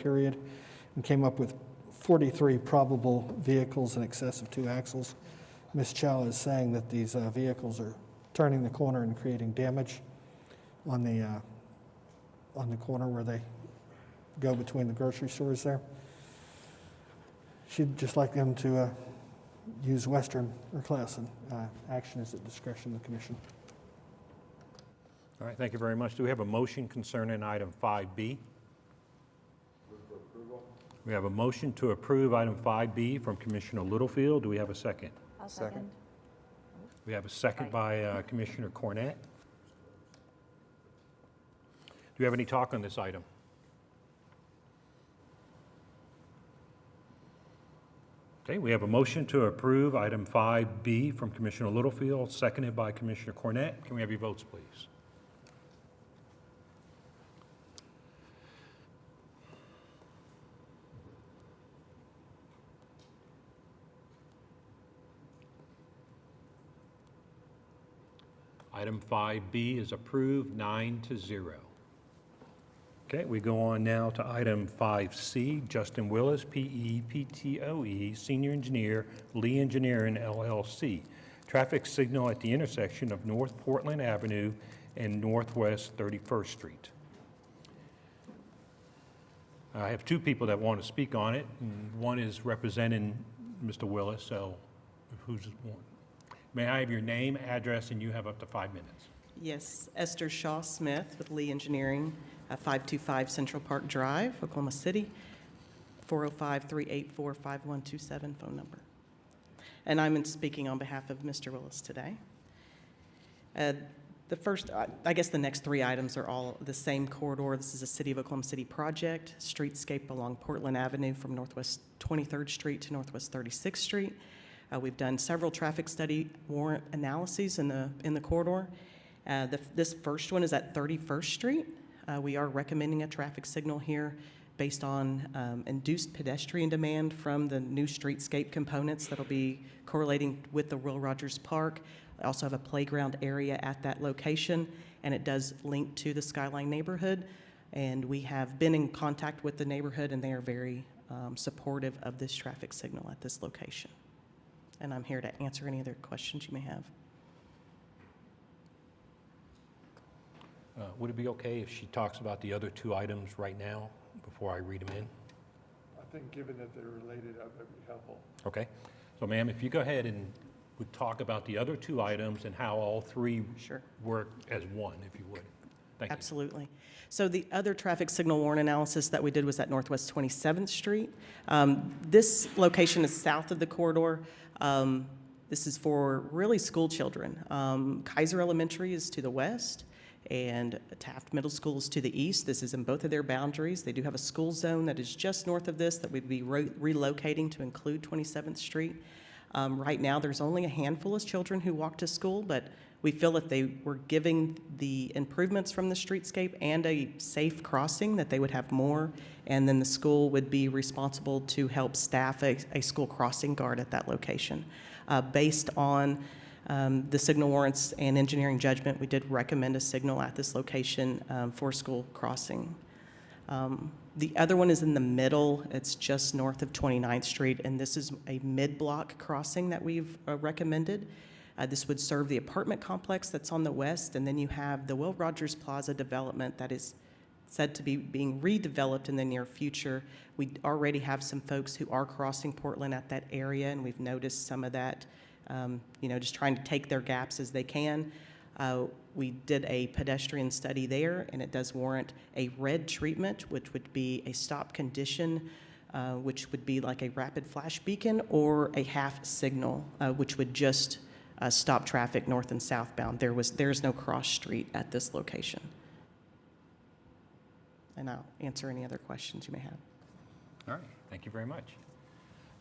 period and came up with 43 probable vehicles in excess of 2 axles. Ms. Chow is saying that these vehicles are turning the corner and creating damage on the corner where they go between the grocery stores there. She'd just like them to use Western or Class, and action is at discretion of the Commission. All right, thank you very much. Do we have a motion concerning item 5B? We have a motion to approve item 5B from Commissioner Littlefield. Do we have a second? I'll second. We have a second by Commissioner Cornett. Do you have any talk on this item? Okay, we have a motion to approve item 5B from Commissioner Littlefield, seconded by Commissioner Cornett. Can we have your votes, please? Item 5B is approved 9-0. Okay, we go on now to item 5C, Justin Willis, PE-PTOE, Senior Engineer, Lee Engineering, LLC. Traffic signal at the intersection of North Portland Avenue and Northwest 31st Street. I have two people that want to speak on it. And one is representing Mr. Willis, so who's one? May I have your name, address, and you have up to 5 minutes. Yes, Esther Shaw Smith with Lee Engineering, 525 Central Park Drive, Oklahoma City, 405-384-5127 phone number. And I'm speaking on behalf of Mr. Willis today. The first, I guess the next 3 items are all the same corridor. This is a City of Oklahoma City project, streetscape along Portland Avenue from Northwest 23rd Street to Northwest 36th Street. We've done several traffic study warrant analyses in the corridor. This first one is at 31st Street. We are recommending a traffic signal here based on induced pedestrian demand from the new streetscape components that'll be correlating with the Will Rogers Park. I also have a playground area at that location, and it does link to the Skyline neighborhood. And we have been in contact with the neighborhood, and they are very supportive of this traffic signal at this location. And I'm here to answer any other questions you may have. Would it be okay if she talks about the other 2 items right now before I read them in? I think given that they're related, that would be helpful. Okay. So, ma'am, if you go ahead and would talk about the other 2 items and how all 3 Sure. work as one, if you would. Thank you. Absolutely. So the other traffic signal warrant analysis that we did was at Northwest 27th Street. This location is south of the corridor. This is for really school children. Kaiser Elementary is to the west, and Taft Middle School is to the east. This is in both of their boundaries. They do have a school zone that is just north of this that we'd be relocating to include 27th Street. Right now, there's only a handful of children who walk to school, but we feel if they were giving the improvements from the streetscape and a safe crossing, that they would have more, and then the school would be responsible to help staff a school crossing guard at that location. Based on the signal warrants and engineering judgment, we did recommend a signal at this location for school crossing. The other one is in the middle. It's just north of 29th Street, and this is a mid-block crossing that we've recommended. This would serve the apartment complex that's on the west, and then you have the Will Rogers Plaza development that is said to be being redeveloped in the near future. We already have some folks who are crossing Portland at that area, and we've noticed some of that, just trying to take their gaps as they can. We did a pedestrian study there, and it does warrant a red treatment, which would be a stop condition, which would be like a rapid flash beacon, or a half signal, which would just stop traffic north and southbound. There's no cross street at this location. And I'll answer any other questions you may have. All right, thank you very much.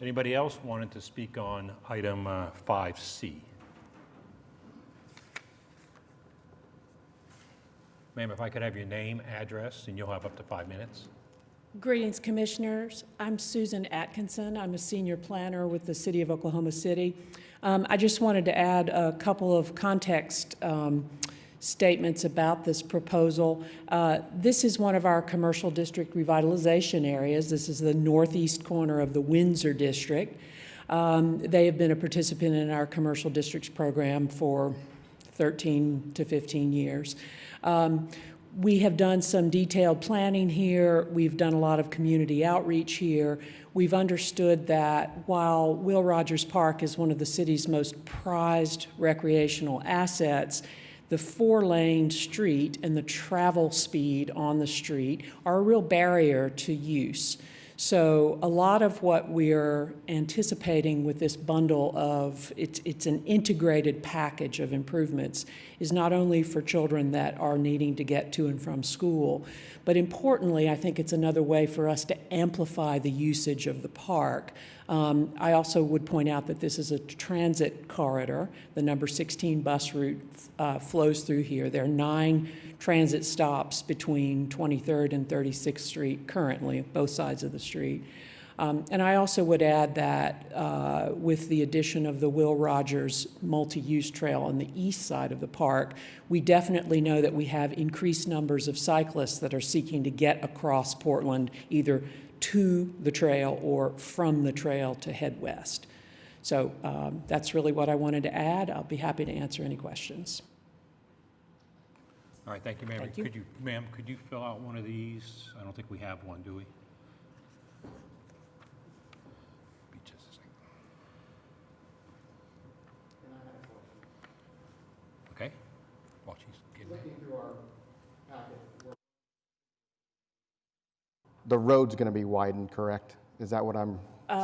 Anybody else wanted to speak on item 5C? Ma'am, if I could have your name, address, and you'll have up to 5 minutes. Greetings, Commissioners. I'm Susan Atkinson. I'm a senior planner with the City of Oklahoma City. I just wanted to add a couple of context statements about this proposal. This is one of our commercial district revitalization areas. This is the northeast corner of the Windsor district. They have been a participant in our commercial districts program for 13 to 15 years. We have done some detailed planning here. We've done a lot of community outreach here. We've understood that while Will Rogers Park is one of the city's most prized recreational assets, the 4-lane street and the travel speed on the street are a real barrier to use. So a lot of what we're anticipating with this bundle of, it's an integrated package of improvements, is not only for children that are needing to get to and from school, but importantly, I think it's another way for us to amplify the usage of the park. I also would point out that this is a transit corridor. The number 16 bus route flows through here. There are 9 transit stops between 23rd and 36th Street currently, both sides of the street. And I also would add that with the addition of the Will Rogers multi-use trail on the east side of the park, we definitely know that we have increased numbers of cyclists that are seeking to get across Portland, either to the trail or from the trail to head west. So that's really what I wanted to add. I'll be happy to answer any questions. All right, thank you, ma'am. Thank you. Ma'am, could you fill out one of these? I don't think we have one, do we? Be just a second. Okay. While she's getting that. The road's going to be widened, correct? Is that what I'm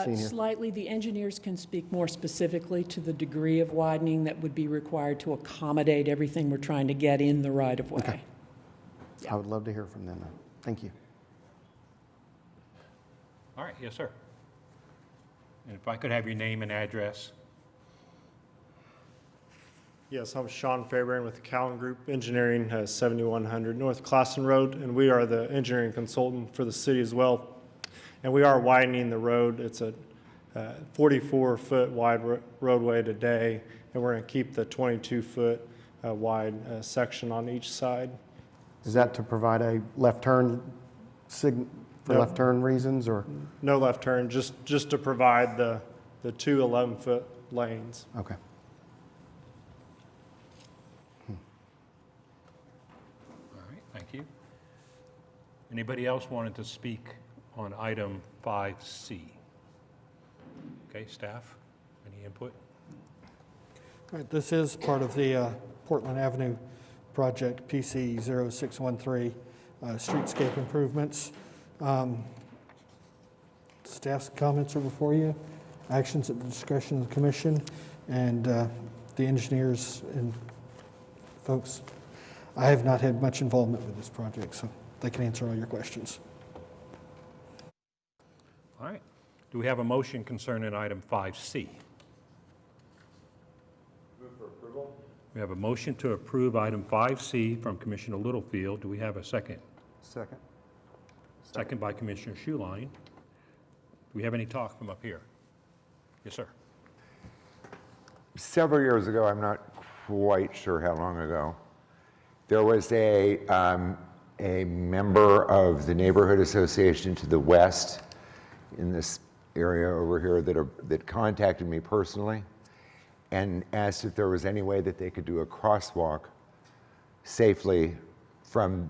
seeing here? Slightly, the engineers can speak more specifically to the degree of widening that would be required to accommodate everything we're trying to get in the right-of-way. Okay. I would love to hear from them. Thank you. All right, yes, sir. And if I could have your name and address. Yes, I'm Sean Fairbairn with the Callan Group Engineering, 7100 North Classen Road, and we are the engineering consultant for the city as well. And we are widening the road. It's a 44-foot wide roadway today, and we're going to keep the 22-foot wide section on each side. Is that to provide a left turn for No. left turn reasons, or? No left turn, just to provide the 2 11-foot lanes. Okay. All right, thank you. Anybody else wanted to speak on item 5C? Okay, staff, any input? All right, this is part of the Portland Avenue project, PC 0613, streetscape improvements. Staff's comments are before you. Actions at the discretion of the commission and the engineers and folks. I have not had much involvement with this project, so they can answer all your questions. All right. Do we have a motion concerning item 5C? Move for approval. We have a motion to approve item 5C from Commissioner Littlefield. Do we have a second? Second. Second by Commissioner Schuline. Do we have any talk from up here? Yes, sir. Several years ago, I'm not quite sure how long ago, there was a member of the neighborhood association to the west in this area over here that contacted me personally and asked if there was any way that they could do a crosswalk safely from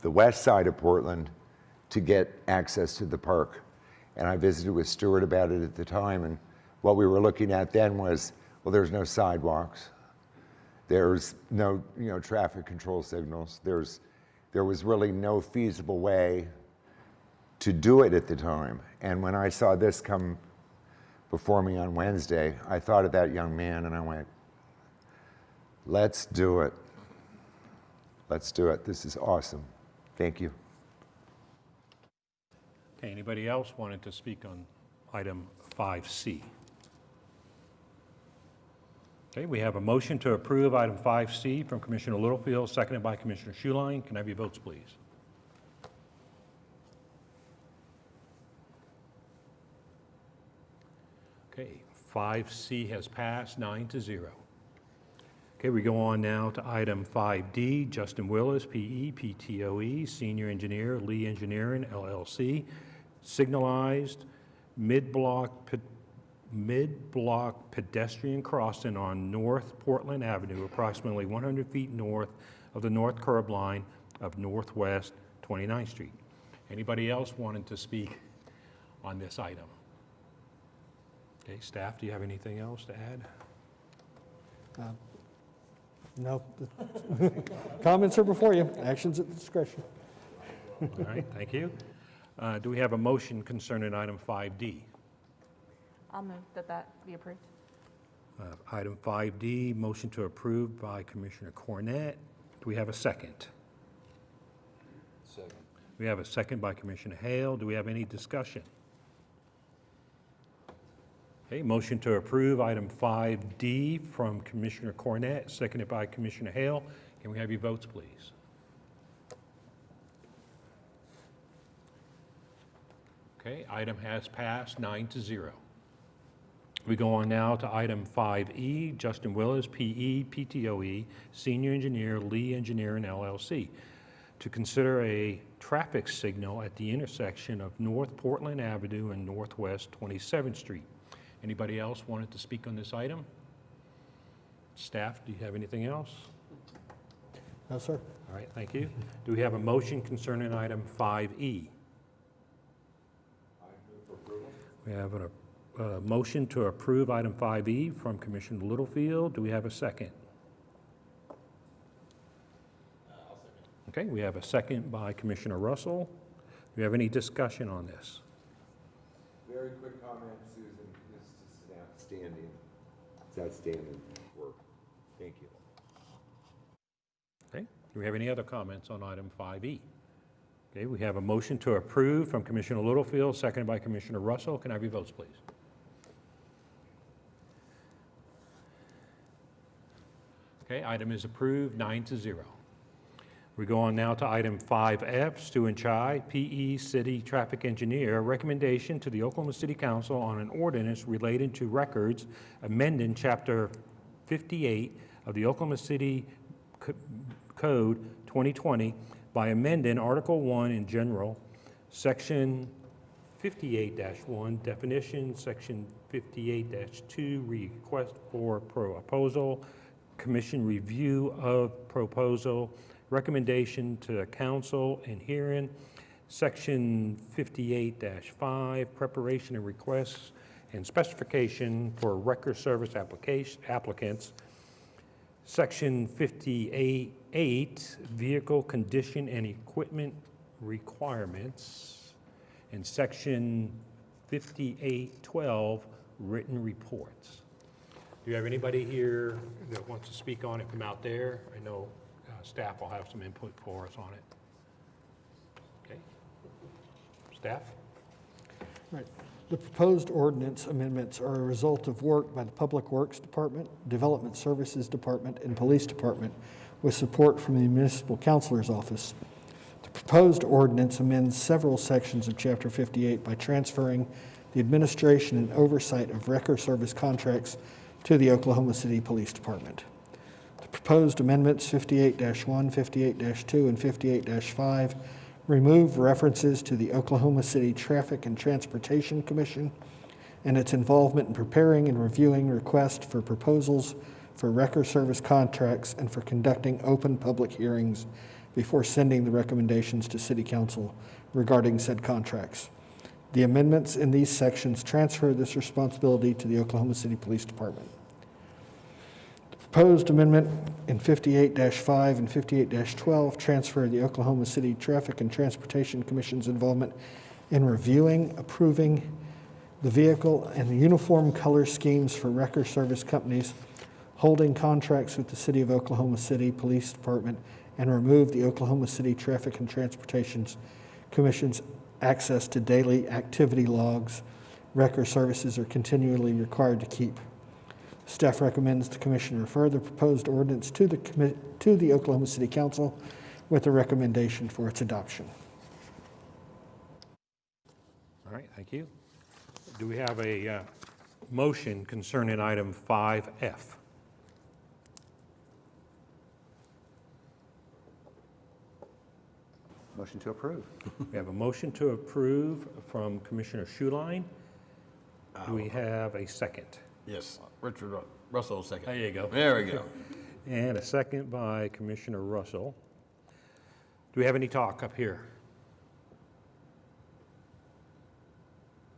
the west side of Portland to get access to the park. And I visited with Stuart about it at the time, and what we were looking at then was, well, there's no sidewalks. There's no, traffic control signals. There was really no feasible way to do it at the time. And when I saw this come before me on Wednesday, I thought of that young man and I went, let's do it. Let's do it. This is awesome. Thank you. Okay, anybody else wanted to speak on item 5C? Okay, we have a motion to approve item 5C from Commissioner Littlefield, seconded by Commissioner Schuline. Can I have your votes, please? Okay, 5C has passed 9-0. Okay, we go on now to item 5D, Justin Willis, PE, PTOE, Senior Engineer, Lee Engineering, LLC, signalized mid-block pedestrian crossing on North Portland Avenue, approximately 100 feet north of the north curb line of Northwest 29th Street. Anybody else wanting to speak on this item? Okay, staff, do you have anything else to add? No. Comments are before you. Actions at discretion. All right, thank you. Do we have a motion concerning item 5D? I'll move that be approved. Item 5D, motion to approve by Commissioner Cornett. Do we have a second? Second. We have a second by Commissioner Hale. Do we have any discussion? Okay, motion to approve item 5D from Commissioner Cornett, seconded by Commissioner Hale. Can we have your votes, please? Okay, item has passed 9-0. We go on now to item 5E, Justin Willis, PE, PTOE, Senior Engineer, Lee Engineering, LLC, to consider a traffic signal at the intersection of North Portland Avenue and Northwest 27th Street. Anybody else wanted to speak on this item? Staff, do you have anything else? No, sir. All right, thank you. Do we have a motion concerning item 5E? We have a motion to approve item 5E from Commissioner Littlefield. Do we have a second? I'll second. Okay, we have a second by Commissioner Russell. Do we have any discussion on this? Very quick comment, Susan. This is outstanding. It's outstanding work. Thank you. Okay, do we have any other comments on item 5E? Okay, we have a motion to approve from Commissioner Littlefield, seconded by Commissioner Russell. Can I have your votes, please? Okay, item is approved, 9-0. We go on now to item 5F, Stu and Chai, PE City Traffic Engineer, recommendation to the Oklahoma City Council on an ordinance related to records, amending Chapter 58 of the Oklahoma City Code 2020 by amending Article 1 in general, Section 58-1, definition, Section 58-2, request for proposal, commission review of proposal, recommendation to council and hearing, Section 58-5, preparation and requests and specification for record service applicants, Section 58-8, vehicle condition and equipment requirements, and Section 58-12, written reports. Do you have anybody here that wants to speak on it from out there? I know staff will have some input for us on it. Okay. Staff? Right. The proposed ordinance amendments are a result of work by the Public Works Department, Development Services Department, and Police Department with support from the Municipal Counselor's Office. The proposed ordinance amends several sections of Chapter 58 by transferring the administration and oversight of record service contracts to the Oklahoma City Police Department. The proposed amendments 58-1, 58-2, and 58-5 remove references to the Oklahoma City Traffic and Transportation Commission and its involvement in preparing and reviewing requests for proposals for record service contracts and for conducting open public hearings before sending the recommendations to City Council regarding said contracts. The amendments in these sections transfer this responsibility to the Oklahoma City Police Department. The proposed amendment in 58-5 and 58-12 transfer the Oklahoma City Traffic and Transportation Commission's involvement in reviewing, approving the vehicle and the uniform color schemes for record service companies holding contracts with the City of Oklahoma City Police Department and remove the Oklahoma City Traffic and Transportation Commission's access to daily activity logs record services are continually required to keep. Staff recommends the Commission refer the proposed ordinance to the Oklahoma City Council with a recommendation for its adoption. All right, thank you. Do we have a motion concerning item 5F? Motion to approve. We have a motion to approve from Commissioner Schuline. Do we have a second? Yes, Richard Russell, second. There you go. There we go. And a second by Commissioner Russell. Do we have any talk up here?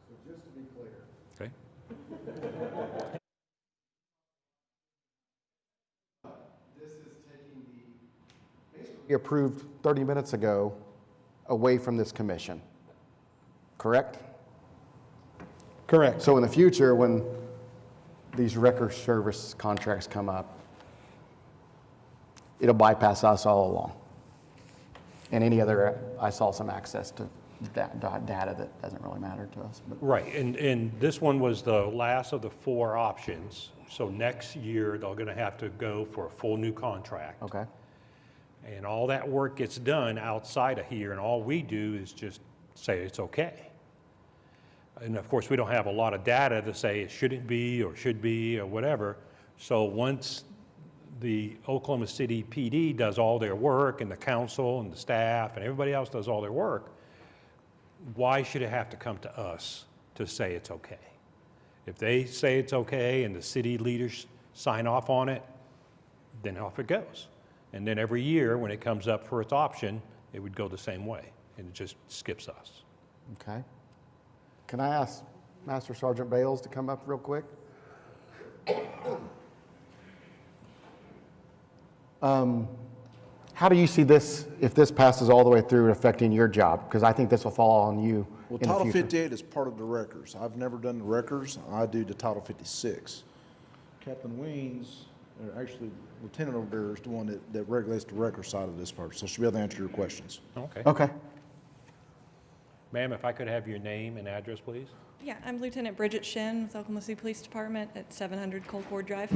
So just to be clear. Okay. This is taking we approved 30 minutes ago away from this commission, correct? Correct. So in the future, when these record service contracts come up, it'll bypass us all along. And any other, I saw some access to data that doesn't really matter to us. But Right, and this one was the last of the 4 options. So next year, they're gonna have to go for a full new contract. okay, And all that work gets done outside of here, and all we do is just say it's okay. And of course, we don't have a lot of data to say it shouldn't be or should be or whatever. So once the Oklahoma City PD does all their work, and the council and the staff and everybody else does all their work, why should it have to come to us to say it's okay? If they say it's okay and the city leaders sign off on it, then off it goes. And then every year, when it comes up for its option, it would go the same way, and it just skips us. okay. Can I ask Master Sergeant Bales to come up real quick? How do you see this, if this passes all the way through, affecting your job? Because I think this will fall on you Well, in the Title future. 58 is part of the records. I've never done the records. I do the Title 56. Captain Weens, or actually Lieutenant over there, is the one that regulates the record side of this part, so she'll be able to answer your questions. Okay. Okay. Ma'am, if I could have your name and address, please? Yeah, I'm Lieutenant Bridget Shin with Oklahoma City Police Department at 700 Colcord Drive.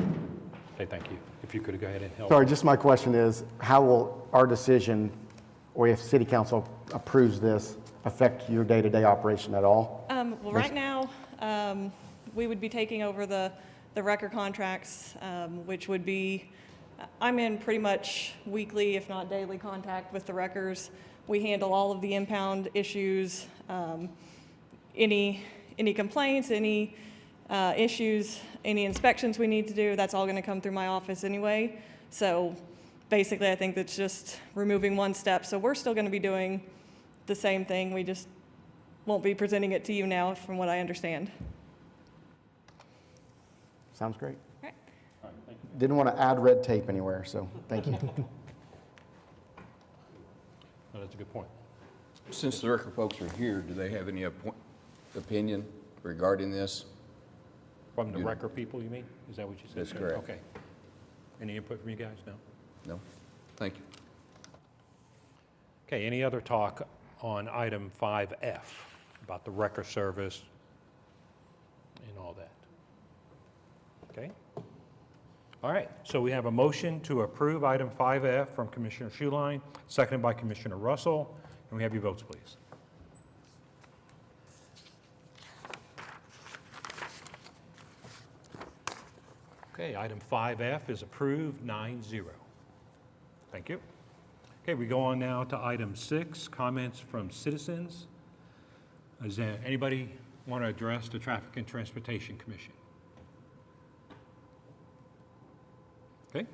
Okay, thank you. If you could go ahead and help. Sorry, just my question is, how will our decision, or if city council approves this, affect your day-to-day operation at all? Well, right now, we would be taking over the record contracts, which would be, I'm in pretty much weekly, if not daily, contact with the wreckers. We handle all of the impound issues, any complaints, any issues, any inspections we need to do, that's all going to come through my office anyway. So basically, I think that's just removing one step. So we're still going to be doing the same thing. We just won't be presenting it to you now, from what I understand. Sounds great. All right. Didn't want to add red tape anywhere, so thank you. Oh, that's a good point. Since the record folks are here, do they have any opinion regarding this? From the record people, you mean? Is that what you said? That's correct. Okay. Any input from you guys? No? No? Thank you. Okay, any other talk on item 5F about the record service and all that? Okay. All right, so we have a motion to approve item 5F from Commissioner Schuline, seconded by Commissioner Russell. Can we have your votes, please? Okay, item 5F is approved, 9-0. Thank you. Okay, we go on now to item 6, comments from citizens. Does anybody want to address the Traffic and Transportation Commission? Okay,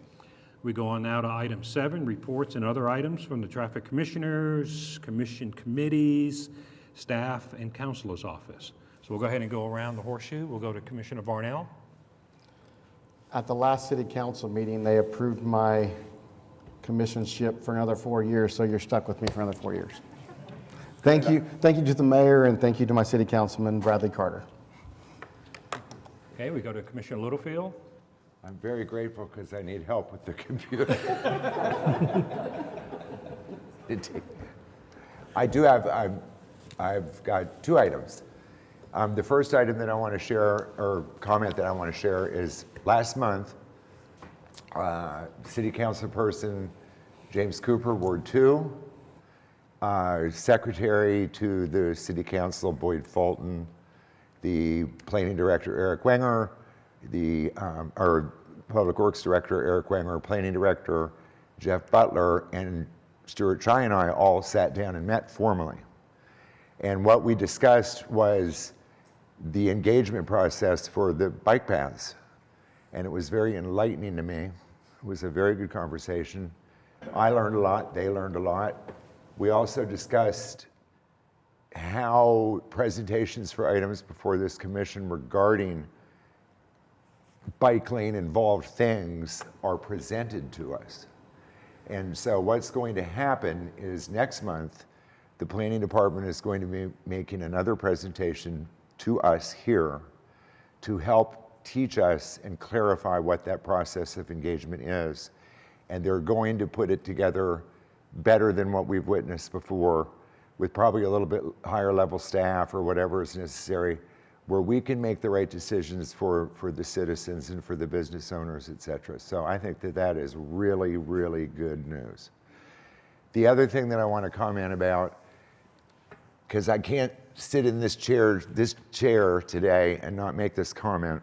we go on now to item 7, reports and other items from the traffic commissioners, commission committees, staff, and counselor's office. So we'll go ahead and go around the horseshoe. We'll go to Commissioner Varnell. At the last city council meeting, they approved my commissionship for another 4 years, so you're stuck with me for another 4 years. Thank you to the mayor, and thank you to my city councilman, Bradley Carter. Okay, we go to Commissioner Littlefield. I'm very grateful because I need help with the computer. I do have, I've got 2 items. The first item that I want to share, or comment that I want to share, is last month, City Council person James Cooper, Ward 2, Secretary to the City Council Boyd Fulton, the Planning Director Eric Wenger, our Public Works Director Eric Wenger, Planning Director Jeff Butler, and Stuart Chai and I all sat down and met formally. And what we discussed was the engagement process for the bike paths. And it was very enlightening to me. It was a very good conversation. I learned a lot, they learned a lot. We also discussed how presentations for items before this commission regarding bike lane involved things are presented to us. And so what's going to happen is next month, the planning department is going to be making another presentation to us here to help teach us and clarify what that process of engagement is. And they're going to put it together better than what we've witnessed before, with probably a little bit higher level staff or whatever is necessary, where we can make the right decisions for the citizens and for the business owners, et cetera. So I think that that is really, really good news. The other thing that I want to comment about, because I can't sit in this chair today and not make this comment.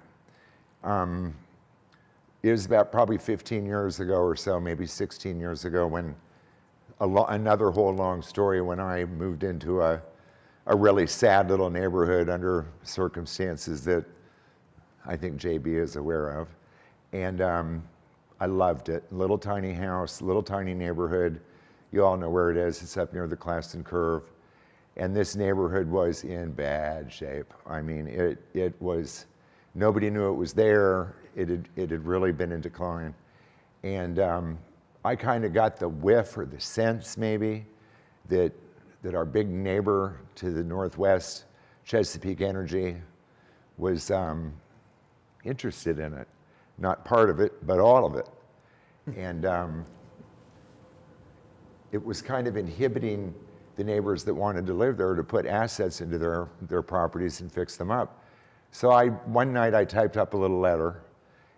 It was about probably 15 years ago or so, maybe 16 years ago, when another whole long story, when I moved into a really sad little neighborhood under circumstances that I think JB is aware of. And I loved it. Little tiny house, little tiny neighborhood. You all know where it is. It's up near the Claxton Curve. And this neighborhood was in bad shape. I mean, it was, nobody knew it was there. It had really been in decline. And I kind of got the whiff or the sense maybe that our big neighbor to the northwest, Chesapeake Energy, was interested in it. Not part of it, but all of it. And it was kind of inhibiting the neighbors that wanted to live there to put assets into their properties and fix them up. So one night I typed up a little letter,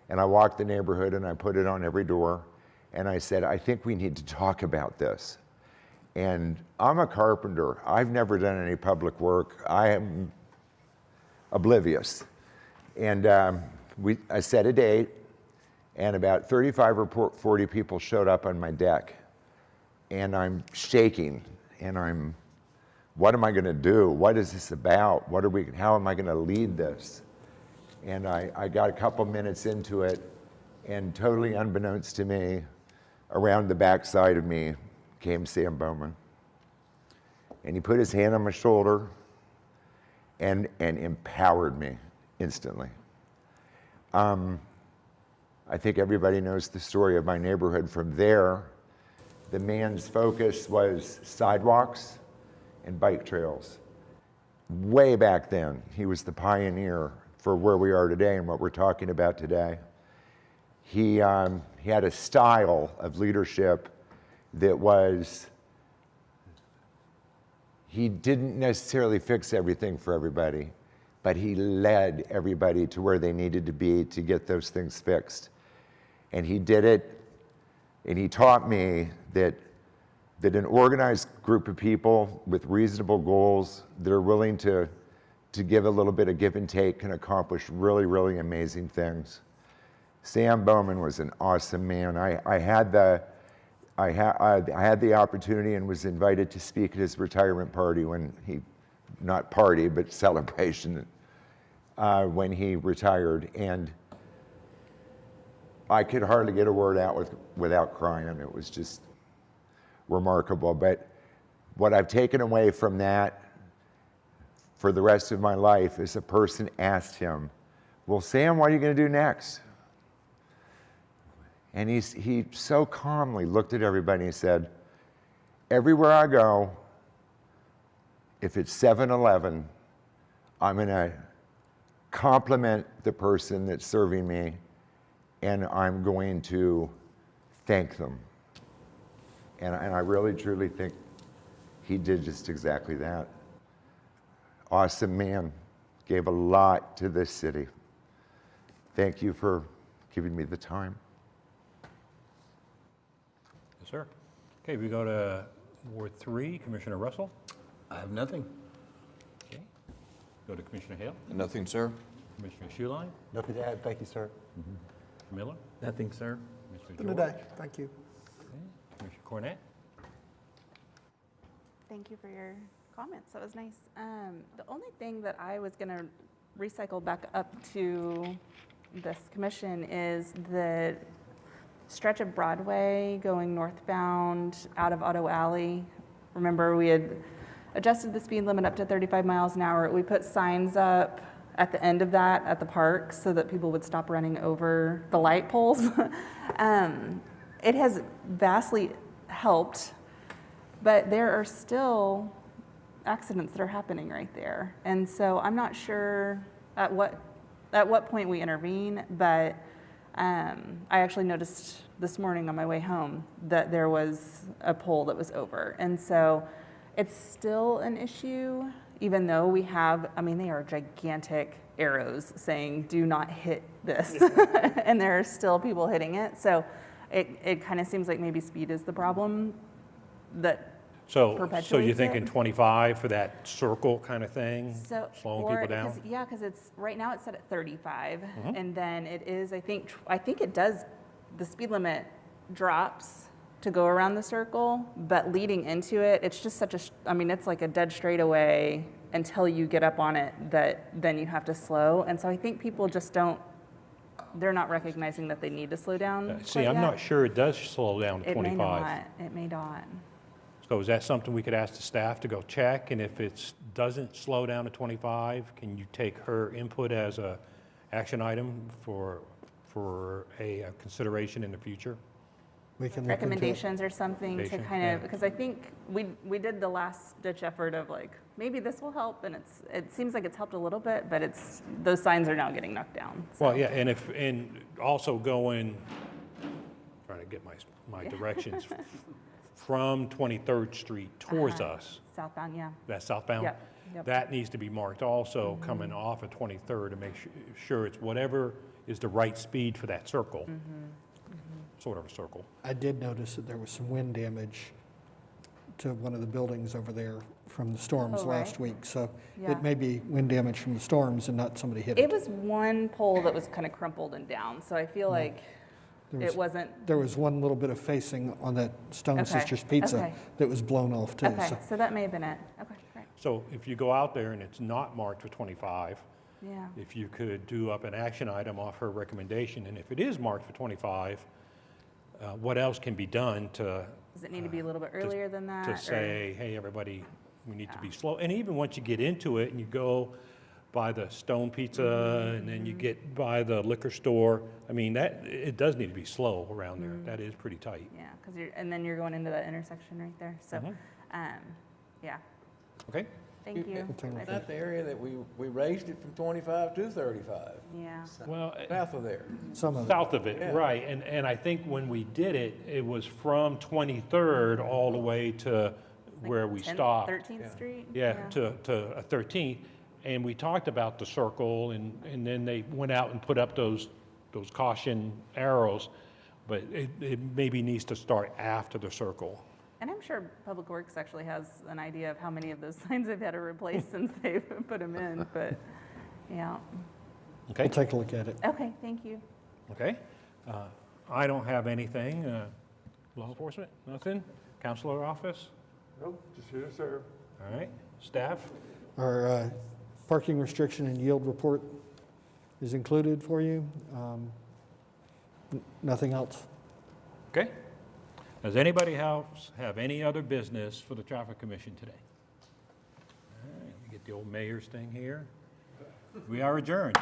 and I walked the neighborhood and I put it on every door, and I said, I think we need to talk about this. And I'm a carpenter. I've never done any public work. I am oblivious. And I set a date, and about 35 or 40 people showed up on my deck. And I'm shaking, and what am I gonna do? What is this about? How am I gonna lead this? And I got a couple minutes into it, and totally unbeknownst to me, around the backside of me came Sam Bowman. And he put his hand on my shoulder and empowered me instantly. I think everybody knows the story of my neighborhood from there. The man's focus was sidewalks and bike trails. Way back then, he was the pioneer for where we are today and what we're talking about today. He had a style of leadership that was, he didn't necessarily fix everything for everybody, but he led everybody to where they needed to be to get those things fixed. And he did it, and he taught me that an organized group of people with reasonable goals that are willing to give a little bit of give and take can accomplish really, really amazing things. Sam Bowman was an awesome man. I had the opportunity and was invited to speak at his retirement party not party, but celebration, when he retired. And I could hardly get a word out without crying. It was just remarkable. But what I've taken away from that for the rest of my life is a person asked him, well, Sam, what are you going to do next? And he so calmly looked at everybody and said, everywhere I go, if it's 7-Eleven, I'm going to compliment the person that's serving me, and I'm going to thank them. And I really, truly think he did just exactly that. Awesome man, gave a lot to this city. Thank you for giving me the time. Yes, sir. Okay, we go to Ward 3, Commissioner Russell. I have nothing. Okay. Go to Commissioner Hale. Nothing, sir. Commissioner Schuline. Nothing to add, thank you, sir. Miller. Nothing, sir. Mr. Good George. day, thank you. Okay. Commissioner Cornett. Thank you for your comments. That was nice. The only thing that I was going to recycle back up to this commission is the stretch of Broadway going northbound out of Auto Alley. Remember, we had adjusted the speed limit up to 35 miles an hour. We put signs up at the end of that at the park so that people would stop running over the light poles. It has vastly helped, but there are still accidents that are happening right there. And so I'm not sure at what point we intervene, but I actually noticed this morning on my way home that there was a pole that was over. And so it's still an issue, even though we have, I mean, they are gigantic arrows saying, do not hit this. And there are still people hitting it. So it kind of seems like maybe speed is the problem that perpetuates So you're thinking it. 25 for that circle kind of thing? So, Slowing people down? because it's, right now it's set at 35, and then it is, I think it does, the speed limit drops to go around the circle, but leading into it, it's just such a, I mean, it's like a dead straightaway until you get up on it that then you have to slow. And so I think people just don't, they're not recognizing that they need to slow down. See, I'm not sure it does slow down to It may 25. not, it may not. So is that something we could ask the staff to go check? And if it doesn't slow down to 25, can you take her input as a action item for a consideration in the future? We can look into it. Recommendations or something to Recommendation, kind yeah. of, because I think we did the last ditch effort of like, maybe this will help, and it seems like it's helped a little bit, but those signs are now getting knocked down. So. Well, yeah, and also going, trying to get my directions, from 23rd Street towards us, Southbound, yeah. that southbound, Yep. that needs to be marked also coming off of 23rd to make sure it's whatever is the right speed for that circle, sort of a circle. I did notice that there was some wind damage to one of the buildings over there from the storms Oh, right. last week. So Yeah. it may be wind damage from the storms and not somebody hit it. It was one pole that was kind of crumpled and down, so I feel like it wasn't. There was one little bit of facing on that Stone Okay, Sisters Pizza okay. that was blown off too. Okay, So so that may have been it. Okay, great. So if you go out there and it's not marked for 25, Yeah. if you could do up an action item off her recommendation, and if it is marked for 25, what else can be done to Does it need to be a little bit earlier than that? to or- say, hey, everybody, we need to be slow. And even once you get into it and you go by the Stone Pizza and then you get by the liquor store, I mean, it does need to be slow around there. That is pretty tight. Yeah, and then you're going into that intersection right there. So, yeah, Okay? thank you. take Is that the area that we raised it from 25 to 35, Yeah. Well, south of there? some of it. south of it, Yeah. right. And I think when we did it, it was from 23rd all the way to where we 10th, stopped. 13th Street? Yeah, to 13th, and we talked about the circle, and then they went out and put up those caution arrows, but it maybe needs to start after the circle. And I'm sure Public Works actually has an idea of how many of those signs they've had to replace since they've put them in, but, yeah. Okay? We'll take a look at it. Okay, thank you. Okay. I don't have anything. Law enforcement, nothing? Counselor office? Nope, just here to serve. All right. Staff? Our parking restriction and yield report is included for you. Nothing else. Okay. Does anybody else have any other business for the Traffic Commission today? All right, let me get the old mayor's thing here. We are adjourned.